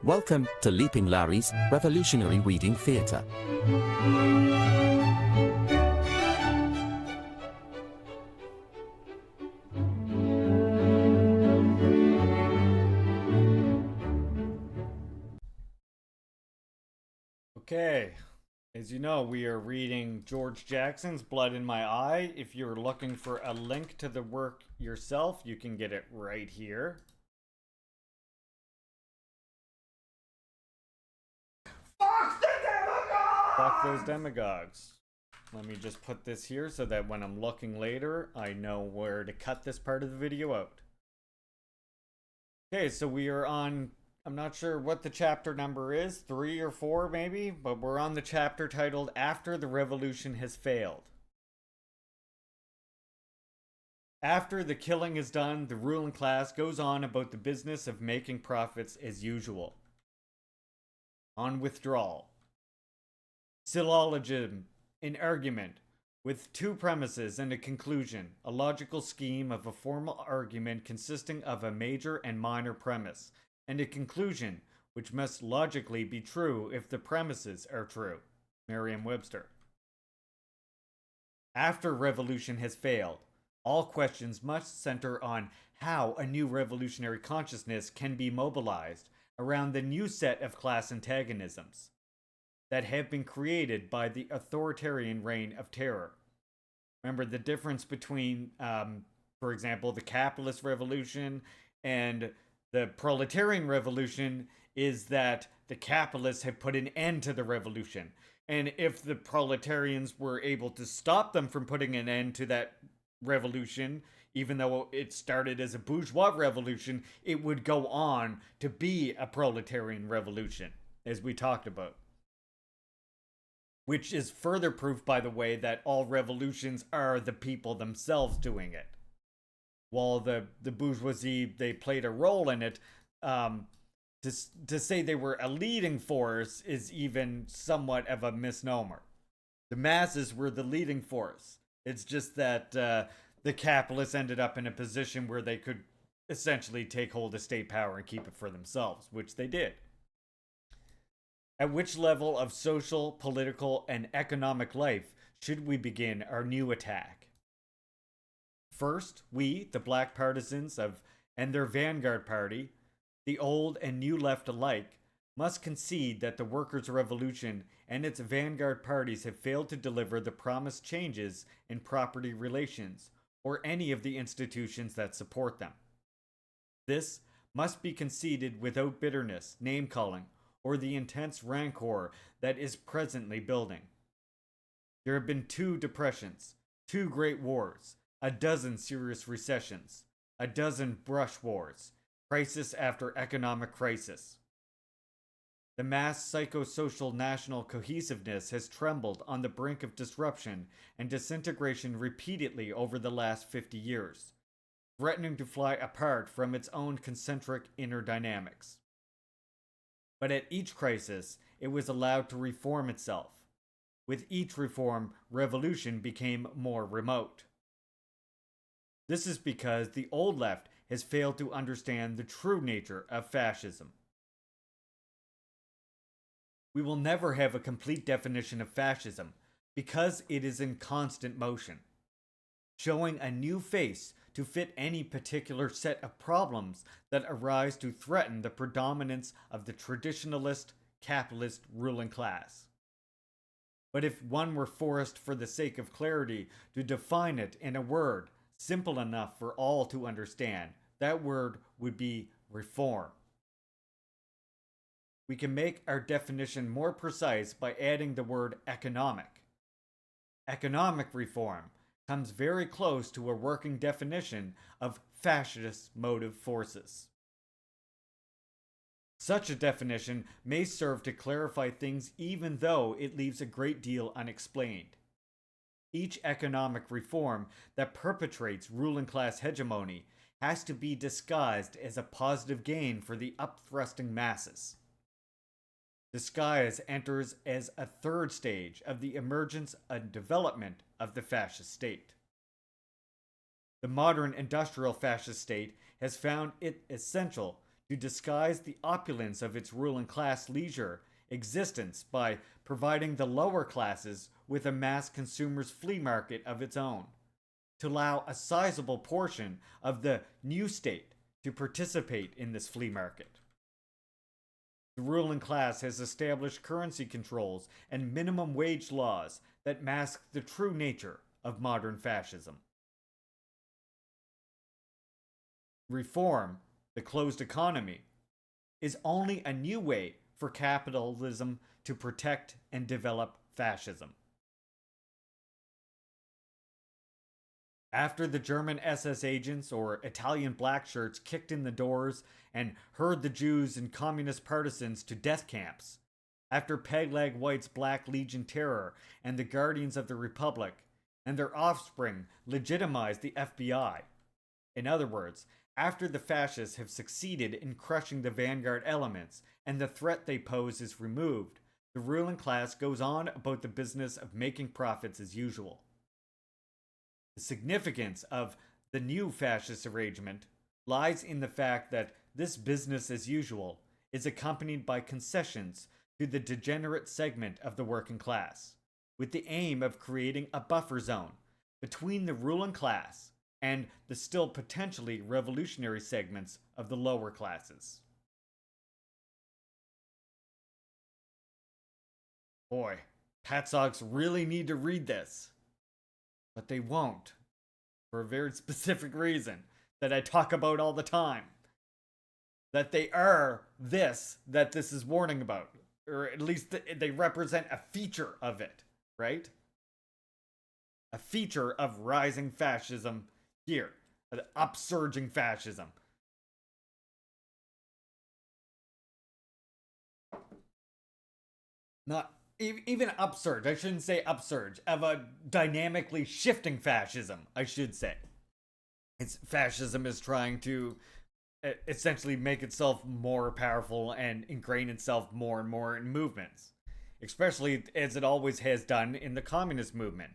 Welcome to Leaping Larry's Revolutionary Reading Theatre. Okay, as you know, we are reading George Jackson's Blood in My Eye. If you're looking for a link to the work yourself, you can get it right here. Fuck the demagogues! Fuck those demagogues. Let me just put this here so that when I'm looking later, I know where to cut this part of the video out. Okay, so we are on, I'm not sure what the chapter number is, 3 or 4 maybe, but we're on the chapter titled After the Revolution Has Failed. After the killing is done, the ruling class goes on about the business of making profits as usual. On withdrawal. Syllogism, an argument, with two premises and a conclusion, a logical scheme of a formal argument consisting of a major and minor premise, and a conclusion which must logically be true if the premises are true. Merriam-Webster. After revolution has failed, all questions must center on how a new revolutionary consciousness can be mobilized around the new set of class antagonisms that have been created by the authoritarian reign of terror. Remember the difference between, for example, the capitalist revolution and the proletarian revolution is that the capitalists have put an end to the revolution. And if the proletarians were able to stop them from putting an end to that revolution, even though it started as a bourgeois revolution, it would go on to be a proletarian revolution, as we talked about. Which is further proof, by the way, that all revolutions are the people themselves doing it. While the bourgeoisie, they played a role in it, to say they were a leading force is even somewhat of a misnomer. The masses were the leading force. It's just that the capitalists ended up in a position where they could essentially take hold of state power and keep it for themselves, which they did. At which level of social, political, and economic life should we begin our new attack? First, we, the black partisans of and their vanguard party, the old and new left alike, must concede that the workers' revolution and its vanguard parties have failed to deliver the promised changes in property relations or any of the institutions that support them. This must be conceded without bitterness, name-calling, or the intense rancor that is presently building. There have been 2 depressions, 2 great wars, a dozen serious recessions, a dozen brush wars, crisis after economic crisis. The mass psychosocial national cohesiveness has trembled on the brink of disruption and disintegration repeatedly over the last 50 years, threatening to fly apart from its own concentric inner dynamics. But at each crisis, it was allowed to reform itself. With each reform, revolution became more remote. This is because the old left has failed to understand the true nature of fascism. We will never have a complete definition of fascism because it is in constant motion, showing a new face to fit any particular set of problems that arise to threaten the predominance of the traditionalist, capitalist ruling class. But if one were forced for the sake of clarity to define it in a word simple enough for all to understand, that word would be reform. We can make our definition more precise by adding the word economic. Economic reform comes very close to a working definition of fascist motive forces. Such a definition may serve to clarify things even though it leaves a great deal unexplained. Each economic reform that perpetrates ruling class hegemony has to be disguised as a positive gain for the upthrusting masses. Disguise enters as a third stage of the emergence and development of the fascist state. The modern industrial fascist state has found it essential to disguise the opulence of its ruling class leisure existence by providing the lower classes with a mass consumer's flea market of its own, to allow a sizable portion of the new state to participate in this flea market. The ruling class has established currency controls and minimum wage laws that mask the true nature of modern fascism. Reform, the closed economy, is only a new way for capitalism to protect and develop fascism. After the German SS agents or Italian black shirts kicked in the doors and herd the Jews and communist partisans to death camps, after Pegleg White's Black Legion terror and the Guardians of the Republic and their offspring legitimized the FBI, in other words, after the fascists have succeeded in crushing the vanguard elements and the threat they pose is removed, the ruling class goes on about the business of making profits as usual. The significance of the new fascist arrangement lies in the fact that this business as usual is accompanied by concessions to the degenerate segment of the working class, with the aim of creating a buffer zone between the ruling class and the still potentially revolutionary segments of the lower classes. Boy, Patsogs really need to read this. But they won't, for a very specific reason that I talk about all the time. That they are this that this is warning about, or at least they represent a feature of it, right? A feature of rising fascism here, an upsurging fascism. Not even upsurge, I shouldn't say upsurge, of a dynamically shifting fascism, I should say. Fascism is trying to essentially make itself more powerful and ingrain itself more and more in movements, especially as it always has done in the communist movement,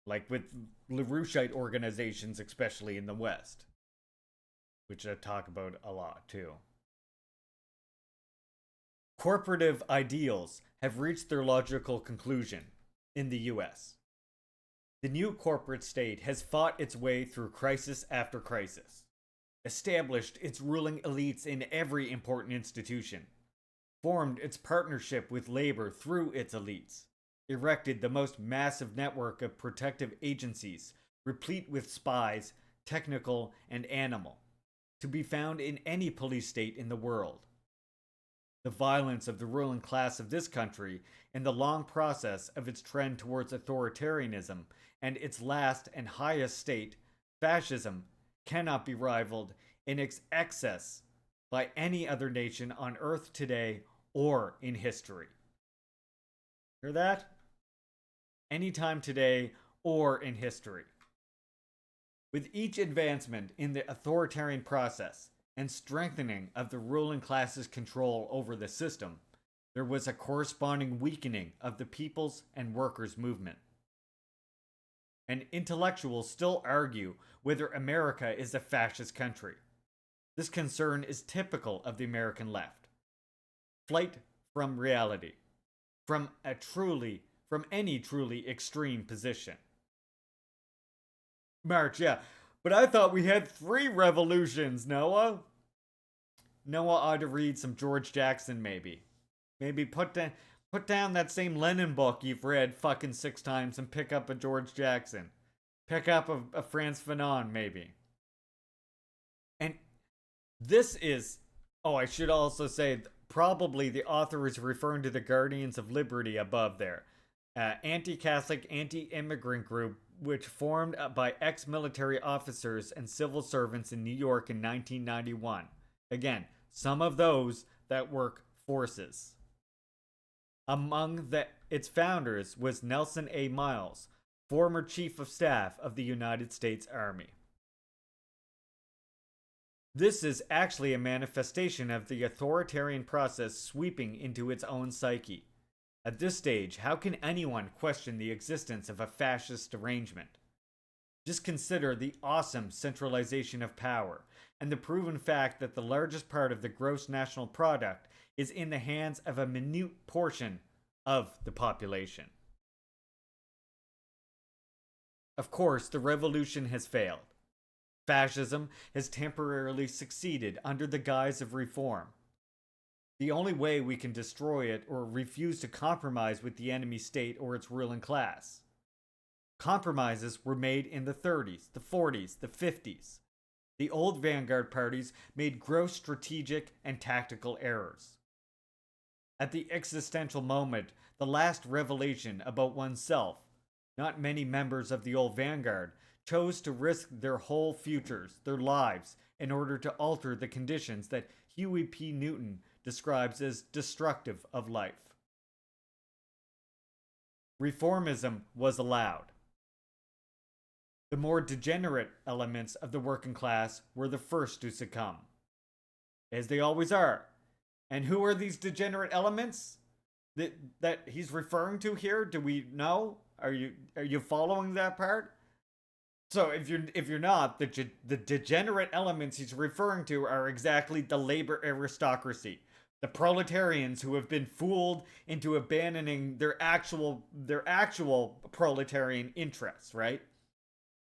like with LaRoucheite organizations, especially in the West, which I talk about a lot too. Corporative ideals have reached their logical conclusion in the US. The new corporate state has fought its way through crisis after crisis, established its ruling elites in every important institution, formed its partnership with labor through its elites, erected the most massive network of protective agencies, replete with spies, technical and animal, to be found in any police state in the world. The violence of the ruling class of this country and the long process of its trend towards authoritarianism and its last and highest state, fascism, cannot be rivaled in its excess by any other nation on earth today or in history. Hear that? Anytime today or in history. With each advancement in the authoritarian process and strengthening of the ruling class's control over the system, there was a corresponding weakening of the people's and workers' movement. And intellectuals still argue whether America is a fascist country. This concern is typical of the American left. Flight from reality, from any truly extreme position. March, yeah. But I thought we had 3 revolutions, Noah. Noah ought to read some George Jackson, maybe. Maybe put down that same Lenin book you've read fucking 6 times and pick up a George Jackson. Pick up a Frantz Fanon, maybe. And this is... Oh, I should also say, probably the author is referring to the Guardians of Liberty above there. Anti-Catholic, anti-immigrant group which formed by ex-military officers and civil servants in New York in 1991. Again, some of those that work forces. Among its founders was Nelson A. Miles, former Chief of Staff of the United States Army. This is actually a manifestation of the authoritarian process sweeping into its own psyche. At this stage, how can anyone question the existence of a fascist arrangement? Just consider the awesome centralization of power and the proven fact that the largest part of the gross national product is in the hands of a minute portion of the population. Of course, the revolution has failed. Fascism has temporarily succeeded under the guise of reform. The only way we can destroy it or refuse to compromise with the enemy state or its ruling class. Compromises were made in the 30s, the 40s, the 50s. The old vanguard parties made gross strategic and tactical errors. At the existential moment, the last revelation about oneself, not many members of the old vanguard chose to risk their whole futures, their lives, in order to alter the conditions that Huey P. Newton describes as destructive of life. Reformism was allowed. The more degenerate elements of the working class were the first to succumb, as they always are. And who are these degenerate elements that he's referring to here? Do we know? Are you following that part? So if you're not, the degenerate elements he's referring to are exactly the labor aristocracy, the proletarians who have been fooled into abandoning their actual proletarian interests, right?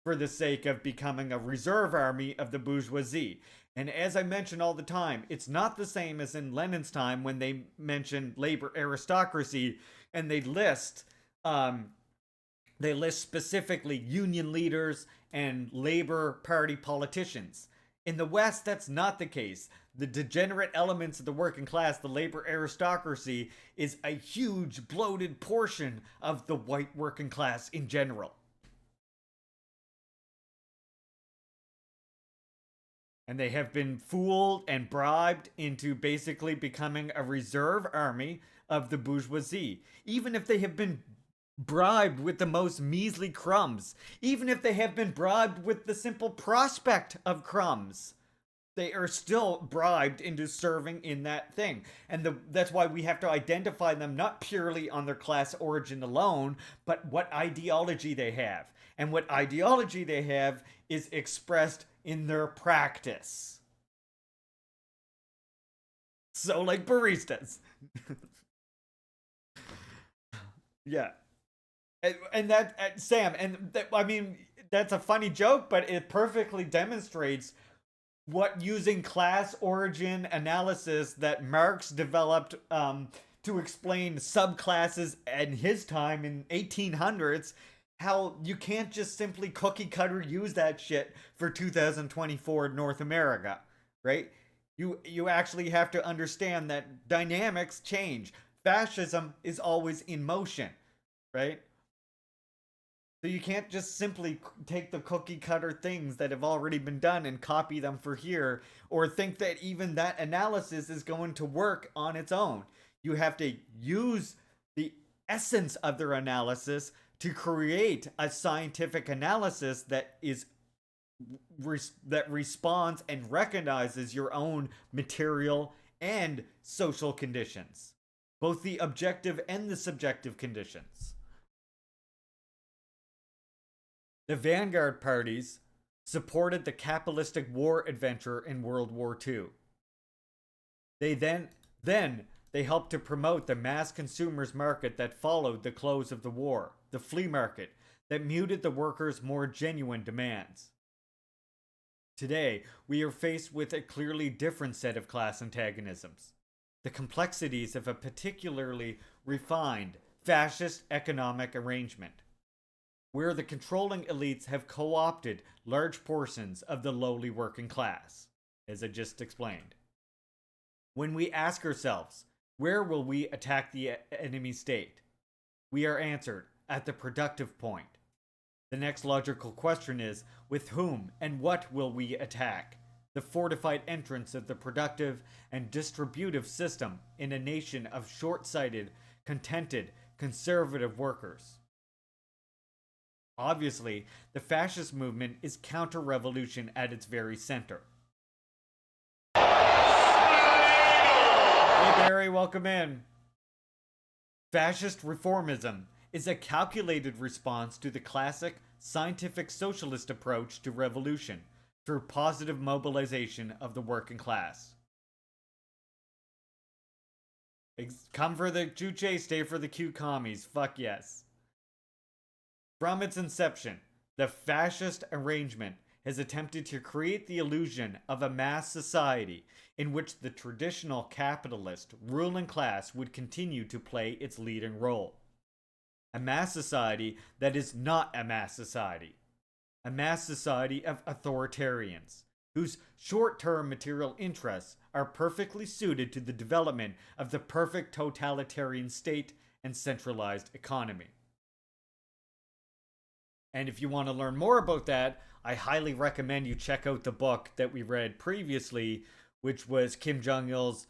For the sake of becoming a reserve army of the bourgeoisie. And as I mention all the time, it's not the same as in Lenin's time when they mention labor aristocracy and they list specifically union leaders and Labor Party politicians. In the West, that's not the case. The degenerate elements of the working class, the labor aristocracy, is a huge bloated portion of the white working class in general. And they have been fooled and bribed into basically becoming a reserve army of the bourgeoisie. Even if they have been bribed with the most measly crumbs, even if they have been bribed with the simple prospect of crumbs, they are still bribed into serving in that thing. And that's why we have to identify them not purely on their class origin alone, but what ideology they have. And what ideology they have is expressed in their practice. So, like baristas. Yeah. And that, Sam, and that, I mean, that's a funny joke, but it perfectly demonstrates what using class origin analysis that Marx developed to explain subclasses in his time in 1800s, how you can't just simply cookie cutter use that shit for 2024 North America, right? You actually have to understand that dynamics change. Fascism is always in motion, right? So you can't just simply take the cookie cutter things that have already been done and copy them for here, or think that even that analysis is going to work on its own. You have to use the essence of their analysis to create a scientific analysis that responds and recognizes your own material and social conditions, both the objective and the subjective conditions. The vanguard parties supported the capitalistic war adventure in World War II. They they helped to promote the mass consumers market that followed the close of the war, the flea market that muted the workers' more genuine demands. Today, we are faced with a clearly different set of class antagonisms, the complexities of a particularly refined fascist economic arrangement, where the controlling elites have co-opted large portions of the lowly working class, as I just explained. When we ask ourselves, where will we attack the enemy state? We are answered at the productive point. The next logical question is, with whom and what will we attack? The fortified entrance of the productive and distributive system in a nation of short-sighted, contented, conservative workers. Obviously, the fascist movement is counter-revolution at its very center. Hey Barry, welcome in. Fascist reformism is a calculated response to the classic scientific socialist approach to revolution, through positive mobilization of the working class. Come for the Juche, stay for the Q commies. Fuck yes. From its inception, the fascist arrangement has attempted to create the illusion of a mass society in which the traditional capitalist ruling class would continue to play its leading role. A mass society that is not a mass society. A mass society of authoritarians, whose short-term material interests are perfectly suited to the development of the perfect totalitarian state and centralized economy. And if you want to learn more about that, I highly recommend you check out the book that we read previously, which was Kim Jong-il's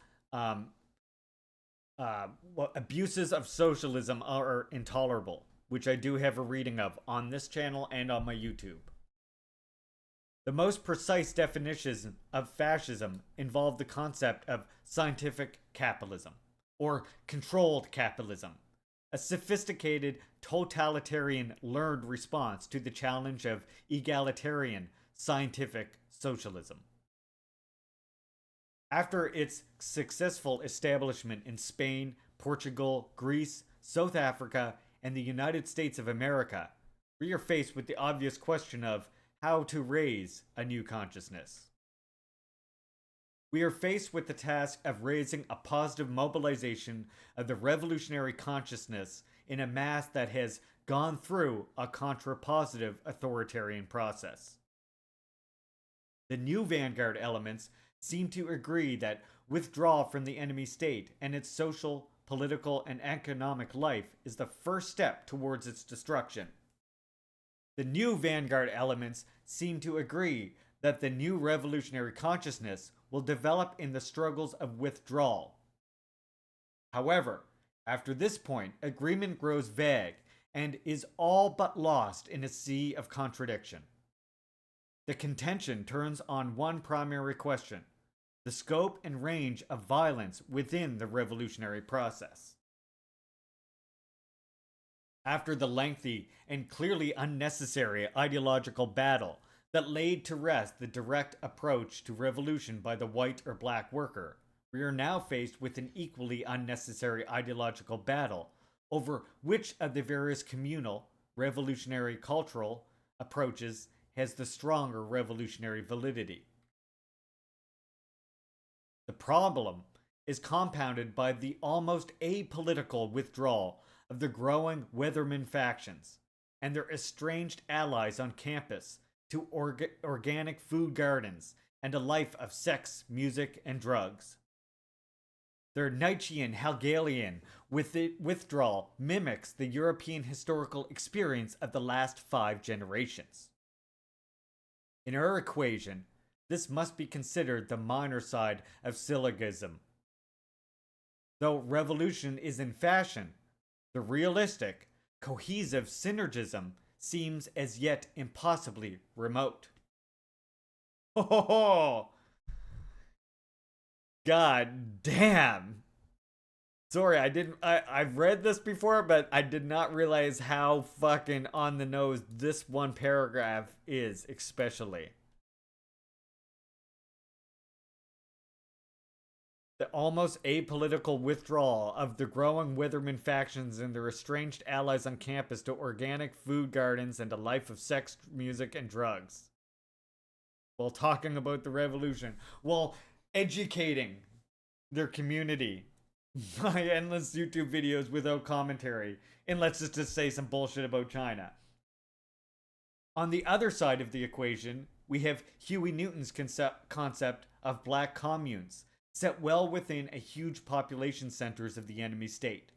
Abuses of Socialism Are Intolerable, which I do have a reading of on this channel and on my YouTube. The most precise definitions of fascism involve the concept of scientific capitalism, or controlled capitalism, a sophisticated, totalitarian, learned response to the challenge of egalitarian, scientific socialism. After its successful establishment in Spain, Portugal, Greece, South Africa, and the United States of America, we are faced with the obvious question of how to raise a new consciousness. We are faced with the task of raising a positive mobilization of the revolutionary consciousness in a mass that has gone through a contrapositive authoritarian process. The new vanguard elements seem to agree that withdrawal from the enemy state and its social, political, and economic life is the first step towards its destruction. The new vanguard elements seem to agree that the new revolutionary consciousness will develop in the struggles of withdrawal. However, after this point, agreement grows vague and is all but lost in a sea of contradiction. The contention turns on one primary question: the scope and range of violence within the revolutionary process. After the lengthy and clearly unnecessary ideological battle that laid to rest the direct approach to revolution by the white or black worker, we are now faced with an equally unnecessary ideological battle over which of the various communal, revolutionary cultural approaches has the stronger revolutionary validity. The problem is compounded by the almost apolitical withdrawal of the growing Weatherman factions and their estranged allies on campus to organic food gardens and a life of sex, music, and drugs. Their Nietzschean Hegelian withdrawal mimics the European historical experience of the last 5 generations. In our equation, this must be considered the minor side of syllogism. Though revolution is in fashion, the realistic, cohesive synergism seems as yet impossibly remote. Ho ho ho! God damn! Sorry, I've read this before, but I did not realize how fucking on the nose this one paragraph is, especially. The almost apolitical withdrawal of the growing Weatherman factions and their estranged allies on campus to organic food gardens and a life of sex, music, and drugs. While talking about the revolution. While educating their community by endless YouTube videos without commentary. And let's just say some bullshit about China. On the other side of the equation, we have Huey Newton's concept of black communes, set well within a huge population centers of the enemy state.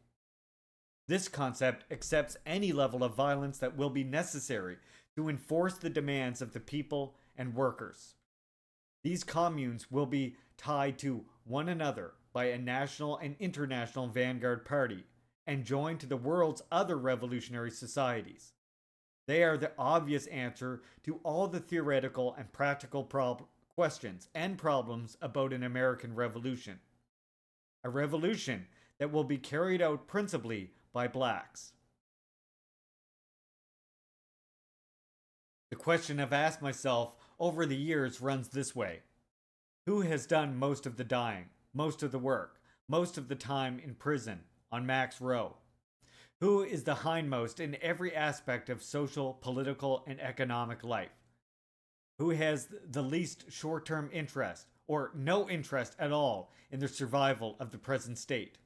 This concept accepts any level of violence that will be necessary to enforce the demands of the people and workers. These communes will be tied to one another by a national and international vanguard party and joined to the world's other revolutionary societies. They are the obvious answer to all the theoretical and practical questions and problems about an American revolution. A revolution that will be carried out principally by blacks. The question I've asked myself over the years runs this way. Who has done most of the dying, most of the work, most of the time in prison, on Max Row? Who is the hindmost in every aspect of social, political, and economic life? Who has the least short-term interest, or no interest at all, in the survival of the present state?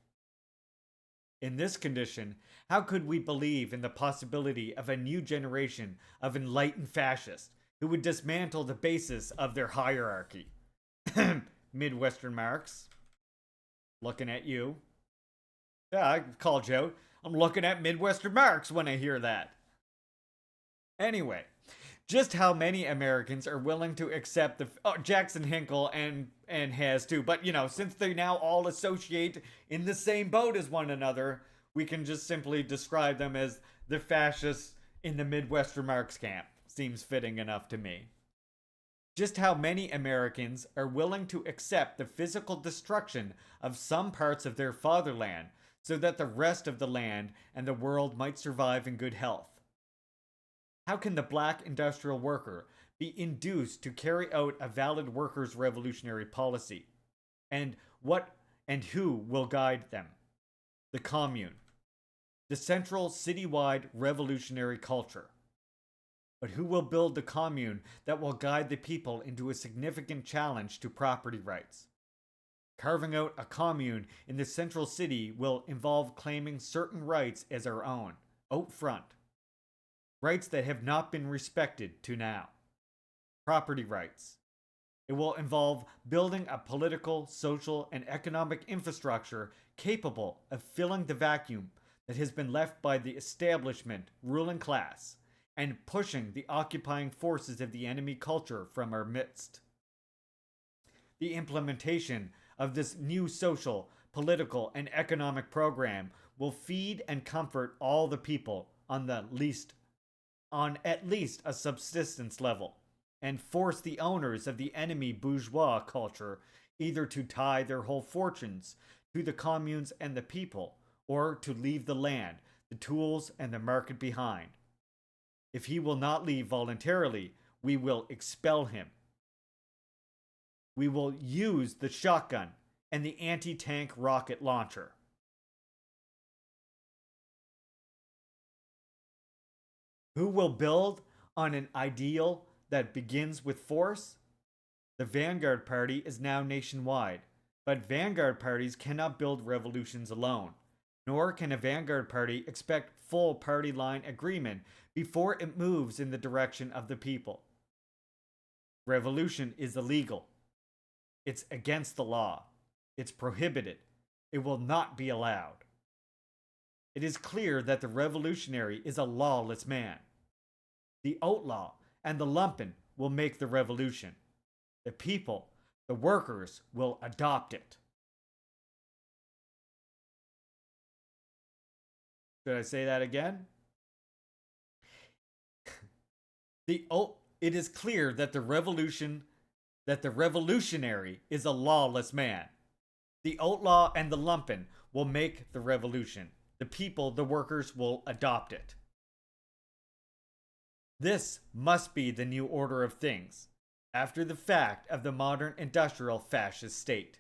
In this condition, how could we believe in the possibility of a new generation of enlightened fascists who would dismantle the basis of their hierarchy? Midwestern Marx. Looking at you. Yeah, I called you out. I'm looking at Midwestern Marx when I hear that. Anyway, just how many Americans are willing to accept the Jackson Hinkle and has too, but since they now all associate in the same boat as one another, we can just simply describe them as the fascists in the Midwestern Marx camp. Seems fitting enough to me. Just how many Americans are willing to accept the physical destruction of some parts of their fatherland so that the rest of the land and the world might survive in good health? How can the black industrial worker be induced to carry out a valid workers' revolutionary policy? And what and who will guide them? The commune, the central citywide revolutionary culture. But who will build the commune that will guide the people into a significant challenge to property rights? Carving out a commune in the central city will involve claiming certain rights as our own, out front. Rights that have not been respected to now. Property rights. It will involve building a political, social, and economic infrastructure capable of filling the vacuum that has been left by the establishment ruling class and pushing the occupying forces of the enemy culture from our midst. The implementation of this new social, political, and economic program will feed and comfort all the people on at least a subsistence level, and force the owners of the enemy bourgeois culture either to tie their whole fortunes to the communes and the people, or to leave the land, the tools, and the market behind. If he will not leave voluntarily, we will expel him. We will use the shotgun and the anti-tank rocket launcher. Who will build on an ideal that begins with force? The Vanguard Party is now nationwide, but Vanguard parties cannot build revolutions alone, nor can a Vanguard Party expect full party line agreement before it moves in the direction of the people. Revolution is illegal. It's against the law. It's prohibited. It will not be allowed. It is clear that the revolutionary is a lawless man. The outlaw and the lumpen will make the revolution. The people, the workers, will adopt it. Should I say that again? It is clear that the revolutionary is a lawless man. The outlaw and the lumpen will make the revolution. The people, the workers, will adopt it. This must be the new order of things, after the fact of the modern industrial fascist state.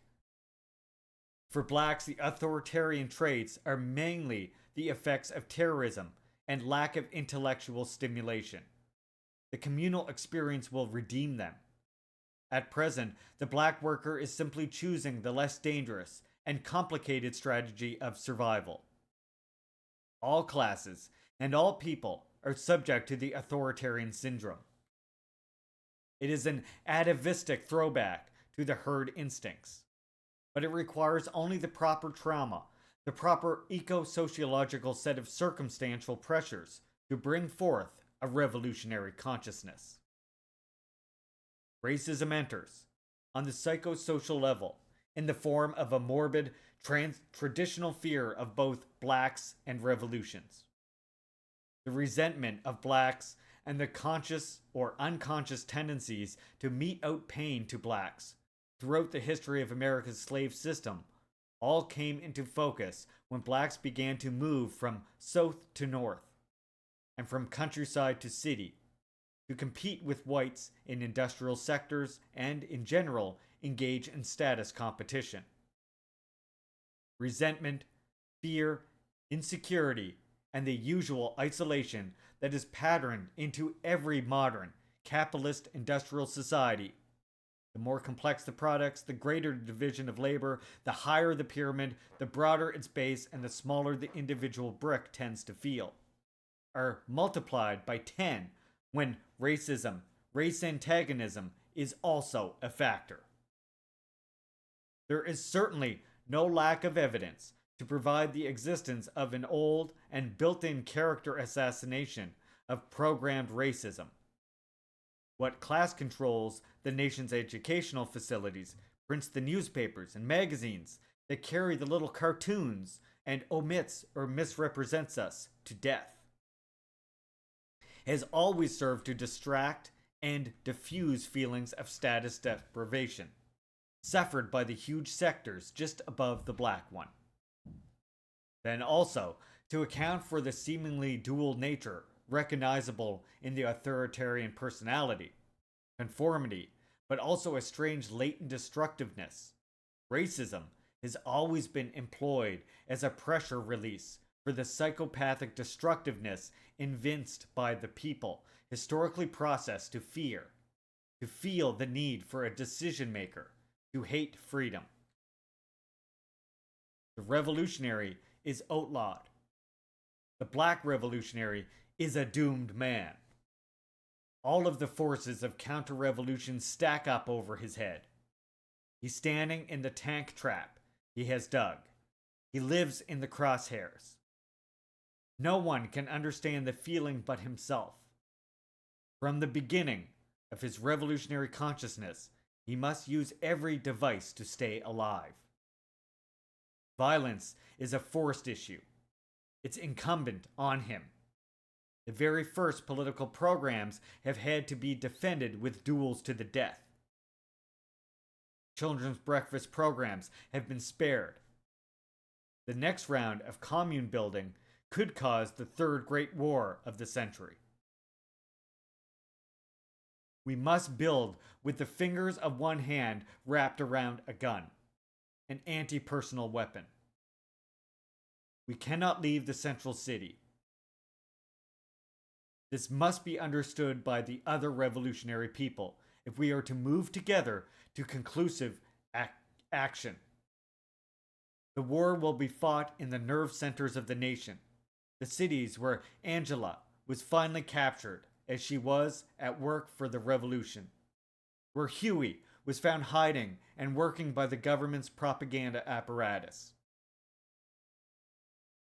For blacks, the authoritarian traits are mainly the effects of terrorism and lack of intellectual stimulation. The communal experience will redeem them. At present, the black worker is simply choosing the less dangerous and complicated strategy of survival. All classes and all people are subject to the authoritarian syndrome. It is an atavistic throwback to the herd instincts, but it requires only the proper trauma, the proper eco-sociological set of circumstantial pressures to bring forth a revolutionary consciousness. Racism enters, on the psychosocial level, in the form of a morbid, traditional fear of both blacks and revolutions. The resentment of blacks and the conscious or unconscious tendencies to mete out pain to blacks throughout the history of America's slave system all came into focus when blacks began to move from south to north and from countryside to city, to compete with whites in industrial sectors and, in general, engage in status competition. Resentment, fear, insecurity, and the usual isolation that is patterned into every modern, capitalist industrial society. The more complex the products, the greater the division of labor, the higher the pyramid, the broader its base, and the smaller the individual brick tends to feel, are multiplied by 10 when racism, race antagonism, is also a factor. There is certainly no lack of evidence to provide the existence of an old and built-in character assassination of programmed racism. What class controls the nation's educational facilities, prints the newspapers and magazines that carry the little cartoons, and omits or misrepresents us to death, has always served to distract and diffuse feelings of status deprivation, suffered by the huge sectors just above the black one. Then also, to account for the seemingly dual nature recognizable in the authoritarian personality, conformity, but also a strange latent destructiveness, racism has always been employed as a pressure release for the psychopathic destructiveness evinced by the people, historically processed to fear, to feel the need for a decision maker, to hate freedom. The revolutionary is outlawed. The black revolutionary is a doomed man. All of the forces of counter-revolution stack up over his head. He's standing in the tank trap he has dug. He lives in the crosshairs. No one can understand the feeling but himself. From the beginning of his revolutionary consciousness, he must use every device to stay alive. Violence is a forced issue. It's incumbent on him. The very first political programs have had to be defended with duels to the death. Children's breakfast programs have been spared. The next round of commune building could cause the third great war of the century. We must build with the fingers of one hand wrapped around a gun, an anti-personal weapon. We cannot leave the central city. This must be understood by the other revolutionary people if we are to move together to conclusive action. The war will be fought in the nerve centers of the nation, the cities where Angela was finally captured as she was at work for the revolution, where Huey was found hiding and working by the government's propaganda apparatus.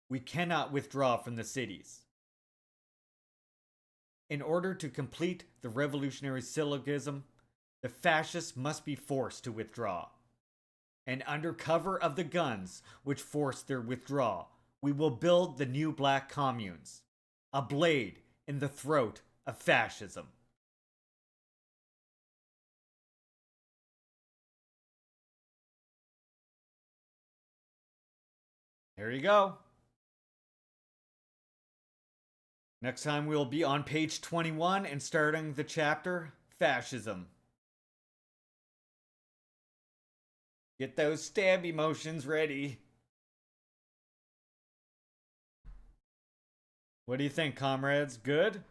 We cannot withdraw from the cities. In order to complete the revolutionary syllogism, the fascists must be forced to withdraw. And under cover of the guns which force their withdrawal, we will build the new black communes, a blade in the throat of fascism. There you go. Next time we'll be on page 21 and starting the chapter, Fascism. Get those stab emotions ready. What do you think, comrades? Good?